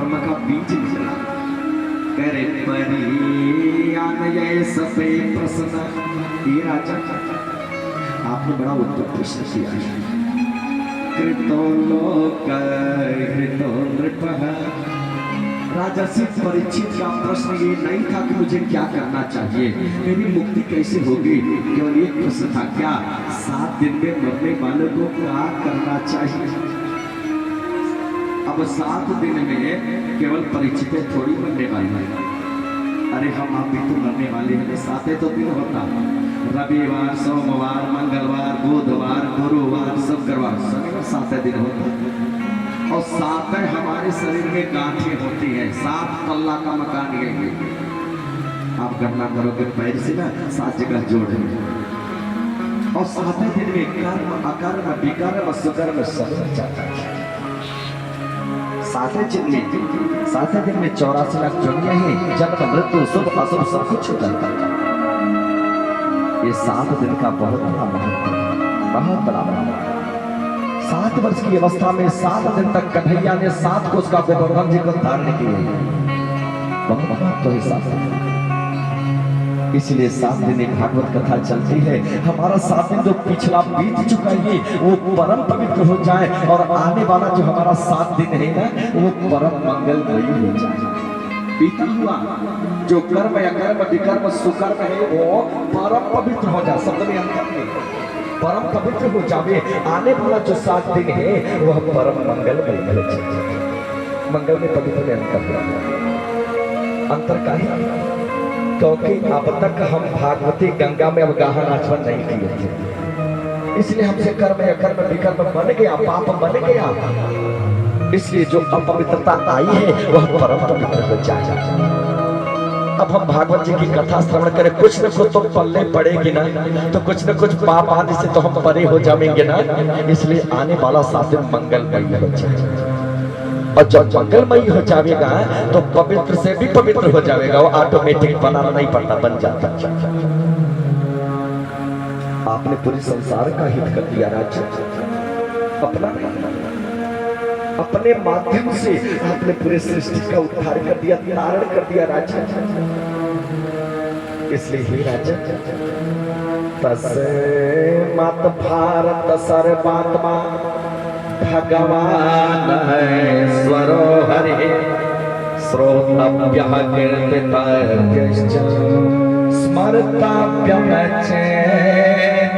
ब्रह्म का बीज निकला। करे परी सपे प्रसन्न। ये राजा आपने बड़ा उत्तम प्रश्न किया है। कृतो लोक कृतो नृपः। राजा से परीक्षित का प्रश्न ये नहीं था कि मुझे क्या करना चाहिए, मेरी मुक्ति कैसे होगी। केवल एक प्रश्न था, क्या 7 दिन में मरने वालों को क्या करना चाहिए। अब 7 दिन में केवल परीक्षित थोड़ी मरने वाले हैं। अरे हम आप भी तो मरने वाले हैं। 7 तो दिन होता, रविवार, सोमवार, मंगलवार, बुधवार, गुरुवार, शुक्रवार, शनिवार 7 दिन होता। और 7 हमारे शरीर में गांठें होती हैं। 7 तल्ला का मकान यही है। आप गणना करोगे पैर से ना 7 जगह जोड़ेंगे। और 7 दिन में कर्म, अकर्म, विकर्म, सुकर्म सब जाता है। 7 दिन में 84 लाख दुनिया ही जन्म मृत्यु शुभ अशुभ सब कुछ हो जाता है। ये 7 दिन का बहुत बड़ा महत्व है, बहुत बड़ा महत्व है। 7 वर्ष की अवस्था में 7 दिन तक कन्हैया ने 7 कोस का गोवर्धन जी को धारण किए। बहुत महत्व है 7 दिन। इसलिए 7 दिन एक भागवत कथा चलती है। हमारा 7 दिन जो पिछला बीत चुका है वो परम पवित्र हो जाए और आने वाला जो हमारा 7 दिन है ना वो परम मंगलमयी हो जाए। बीता हुआ जो कर्म या कर्म विकर्म सुकर्म है वो परम पवित्र हो जाए। शब्द में अंतर है, परम पवित्र हो जाए। आने वाला जो 7 दिन है वह परम मंगलमयी हो जाए। मंगल में पवित्र में अंतर का ही, क्योंकि अब तक हम भागवती गंगा में अवगाहन आचमन नहीं किए थे। इसलिए हमसे कर्म या कर्म विकर्म बन गया, पाप बन गया। इसलिए जो अपवित्रता आई है वह परम पवित्र हो जाए। अब हम भागवत जी की कथा श्रवण करें, कुछ न कुछ तो पल्ले पड़ेगी ना, तो कुछ न कुछ पाप आदि से तो हम परे हो जाएंगे ना। इसलिए आने वाला 7 दिन मंगलमयी हो जाए। और जब मंगलमयी हो जाएगा तो पवित्र से भी पवित्र हो जाएगा। वो ऑटोमेटिक बनाना नहीं पड़ता, बन जाता। आपने पूरे संसार का हित कर दिया राजा, अपना अपने माध्यम से आपने पूरे सृष्टि का उद्धार कर दिया, तारण कर दिया राजा। इसलिए ही राजा तस्मात् भारत सर्वात्मा भगवान स्वरो हरे श्रोतव्यः कीर्तितव्यश्च स्मर्तव्यं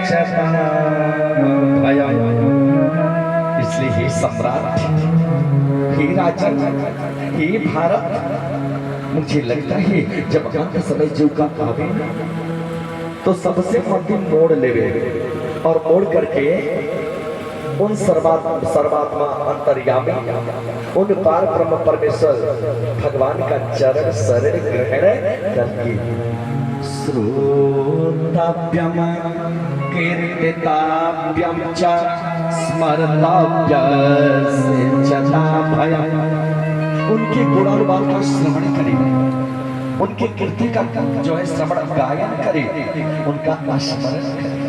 चेतः। इसलिए ही सम्राट, ही राजा, ही भारत, मुझे लगता है जब अंत समय जीव का आवे तो सबसे अंतिम मोड़ लेवे और मोड़ करके उन सर्वात्मा अंतर्यामी उन पार ब्रह्म परमेश्वर भगवान का चरण शरण ग्रहण करके श्रोतव्यम कीर्तितव्यम च स्मर्तव्यस्य भयम्। उनके गुणानुवाद का श्रवण करें, उनके कीर्ति का जो है श्रवण गायन करें, उनका स्मरण करें।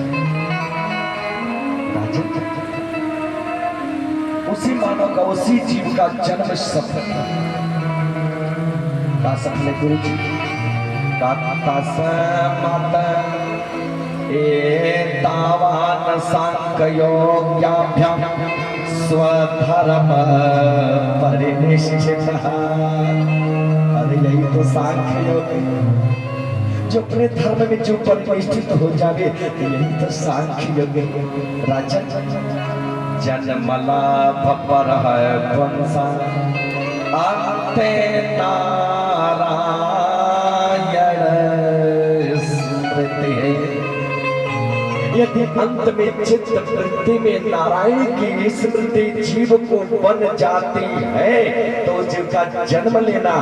उसी मानव का, उसी जीव का जन्म सफल का सफल गुरु जी का तस्मात् एतावान् सांख्ययोग्याभ्यां स्वधर्म परिनिष्ठितः। अरे यही तो सांख्य योग है, जो अपने धर्म में जो परिनिष्ठित हो जावे, यही तो सांख्य योग है राजा। जन्मला भपर है वंशा अंते नारायण स्मृति है। यदि अंत में चित्त वृत्ति में नारायण की स्मृति जीव को बन जाती है तो जीव का जन्म लेना,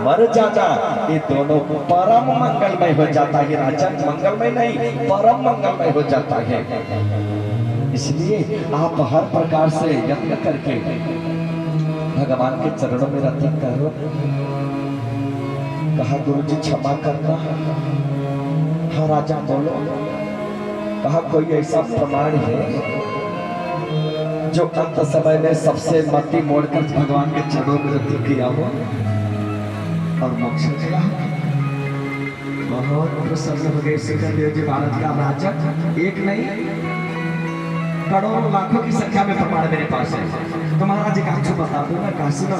मर जाना, ये दोनों परम मंगलमय हो जाता है राजा। मंगलमय नहीं, परम मंगलमय हो जाता है। इसलिए आप हर प्रकार से यत्न करके भगवान के चरणों में रति करो। कहा गुरु जी क्षमा करना। हाँ राजा बोलो। कहा कोई ऐसा प्रमाण है जो अंत समय में सबसे मति मोड़कर भगवान के चरणों में रद्द किया हो और मोक्ष मिला। बहुत प्रसन्न हो गए सिकंदर जी भारत का राजा। एक नहीं करोड़ों लाखों की संख्या में प्रमाण मेरे पास है। तो महाराज जी का बता दो ना, कहा सुनो।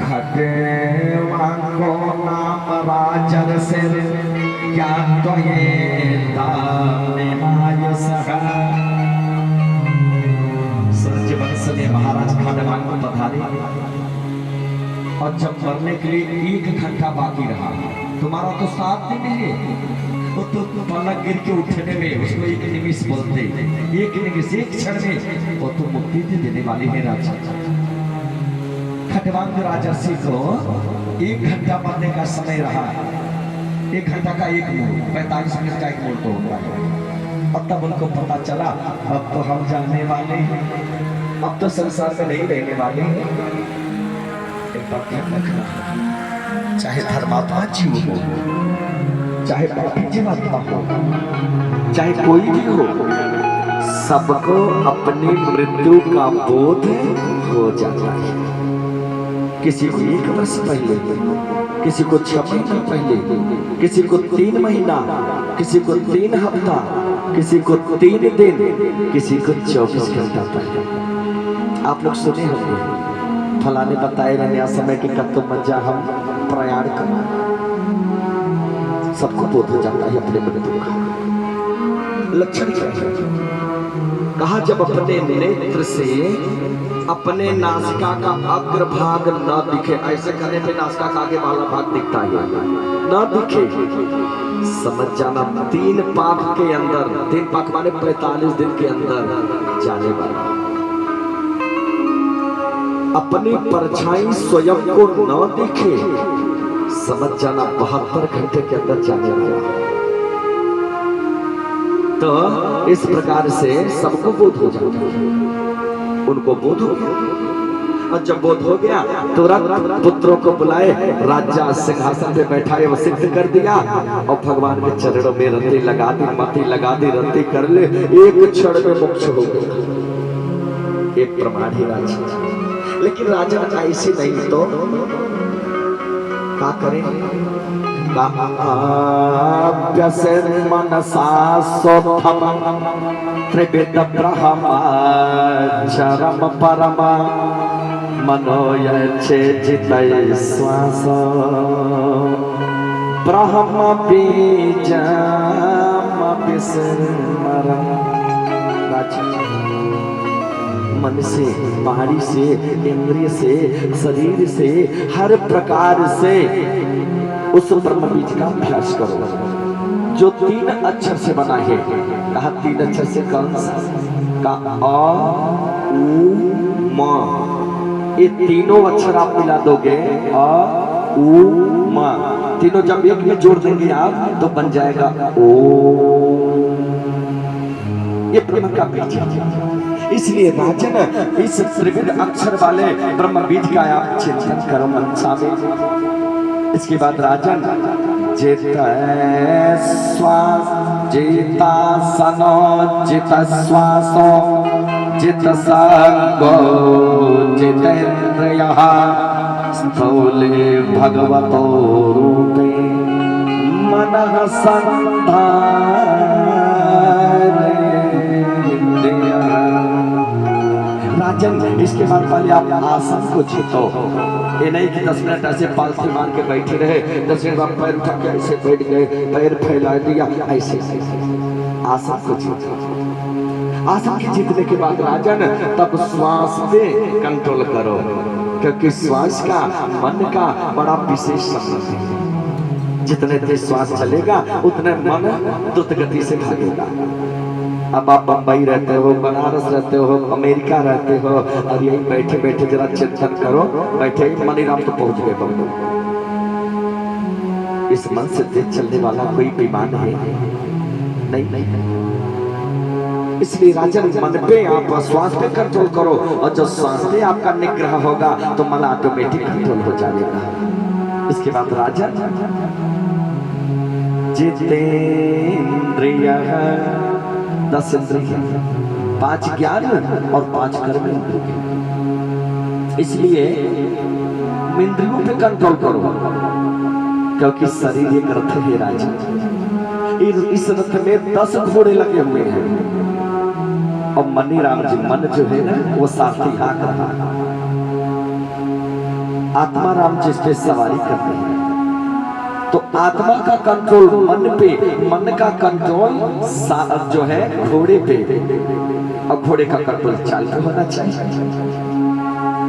खटेवांगो नाम राजन से क्या तो ये दाने मायस है। वंश में महाराज खटवांग को पधारे और जब मरने के लिए 1 घंटा बाकी रहा, तुम्हारा तो 7 दिन है, वो तो पलक गिर के उठने में उसको 1 निमिष बोलते, 1 निमिष 1 क्षण में वो तो मुक्ति दे देने वाले हैं राजा। खटवांग राजर्षि को 1 घंटा मरने का समय रहा। 1 घंटा का 1 मोड़, 45 मिनट का 1 मोड़ तो होता है। और तब उनको पता चला अब तो हम जाने वाले हैं, अब तो संसार में नहीं रहने वाले हैं। एक बात ध्यान रखना, चाहे धर्मात्मा जीव हो, चाहे पापी जीवात्मा हो, चाहे कोई भी हो, सबको अपनी मृत्यु का बोध हो जाता है। किसी को 1 वर्ष पहले, किसी को 6 महीना पहले, किसी को 3 महीना, किसी को 3 हफ्ता, किसी को 3 दिन, किसी को 24 घंटा पहले। आप लोग सुने होंगे फलाने बताए रहने समय के कत्तो मज्जा हम प्रयाण करना, सबको बोध हो जाता है अपने मृत्यु का। लक्षण क्या है? कहा जब अपने नेत्र से अपने नासिका का अग्रभाग न दिखे, ऐसे करने पे नासिका का आगे वाला भाग दिखता है, न दिखे, समझ जाना 3 पाक के अंदर, 3 पाक माने 45 दिन के अंदर जाने वाला। अपनी परछाई स्वयं को न दिखे, समझ जाना 72 घंटे के अंदर जाने वाला। तो इस प्रकार से सबको बोध हो जाता है। उनको बोध हो गया, और जब बोध हो गया तुरंत पुत्रों को बुलाए, राजा सिंहासन पे बैठाए, वो सिद्ध कर दिया और भगवान के चरणों में रत्ती लगा दी, मति लगा दी, रत्ती कर ले, 1 क्षण में मोक्ष हो गया। एक प्रमाण ही राजा। लेकिन राजा ऐसे नहीं तो क्या करें? मनसा सोथम त्रिविध ब्रह्मचरम परम मनोयचे जितय श्वास ब्रह्म बीजम विस्मरम। मन से, वाणी से, इंद्रिय से, शरीर से, हर प्रकार से उस ब्रह्म बीज का अभ्यास करो जो 3 अक्षर से बना है। कहा 3 अक्षर से कौन सा? का अ उ म। ये तीनों अक्षर आप मिला दोगे, अ उ म, तीनों जब एक में जोड़ देंगे आप तो बन जाएगा ओ। ये ब्रह्म का बीज है। इसलिए राजन इस त्रिविध अक्षर वाले ब्रह्म बीज का आप चिंतन करो मनसा में। इसके बाद राजन जित श्वास जिता सनो जित श्वासो जित संगो जितेन्द्रियः स्थूले भगवतो रूपे मनः संधारे। राजन इसके बाद पहले आप आसन को जीतो। ये नहीं कि 10 मिनट ऐसे पालथी मार के बैठे रहे, 10 मिनट बाद पैर उठा के ऐसे बैठ गए, पैर फैला दिया, ऐसे आसन को जीतो। आसन के जीतने के बाद राजन तब श्वास पे कंट्रोल करो, क्योंकि श्वास का मन का बड़ा विशेष संबंध है। जितने तेज श्वास चलेगा उतने मन द्रुत गति से भागेगा। अब आप बंबई रहते हो, बनारस रहते हो, अमेरिका रहते हो, और यही बैठे बैठे जरा चिंतन करो, बैठे ही मनीराम तो पहुंच गए बंबई। इस मन से तेज चलने वाला कोई विमान है नहीं। इसलिए राजन मन पे आप श्वास पे कंट्रोल करो, और जब श्वास पे आपका निग्रह होगा तो मन ऑटोमेटिक कंट्रोल हो जाएगा। इसके बाद राजन जितेन्द्रियः 10 इंद्रिय 5 ज्ञान और 5 कर्म इंद्रिय। इसलिए इंद्रियों पे कंट्रोल करो, क्योंकि शरीर एक रथ है राजा। इस रथ में 10 घोड़े लगे हुए हैं और मनी राम जी, मन जो है ना वो सारथी हाँक रहा है, आत्मा राम जिस पे सवारी कर रही है। तो आत्मा का कंट्रोल मन पे, मन का कंट्रोल जो है घोड़े पे, और घोड़े का कंट्रोल चाल पे होना चाहिए।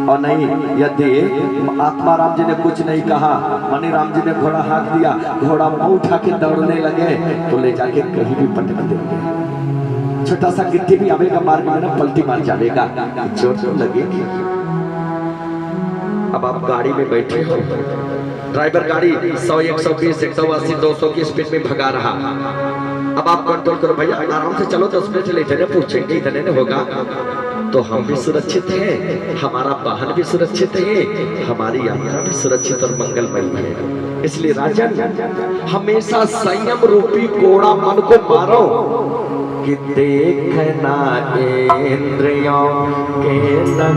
और नहीं, यदि आत्मा राम जी ने कुछ नहीं कहा, मनी राम जी ने घोड़ा हाँक दिया, घोड़ा मुंह उठा के दौड़ने लगे तो ले जाके कहीं भी पटक देंगे। छोटा सा गिट्टी भी आवेगा मार्ग में ना, पलटी मार जाएगा, चोट लगेगी। अब आप गाड़ी में बैठे हो, ड्राइवर गाड़ी 100, 120, 180, 200 की स्पीड में भगा रहा। अब आप कंट्रोल करो, भैया आराम से चलो, 10 मिनट लेटे पूछेंगे इतने ने होगा। तो हम भी सुरक्षित हैं, हमारा वाहन भी सुरक्षित है, हमारी यात्रा भी सुरक्षित और मंगलमयी है। इसलिए राजन, हमेशा संयम रूपी घोड़ा मन को मारो कि देखना इंद्रियों के न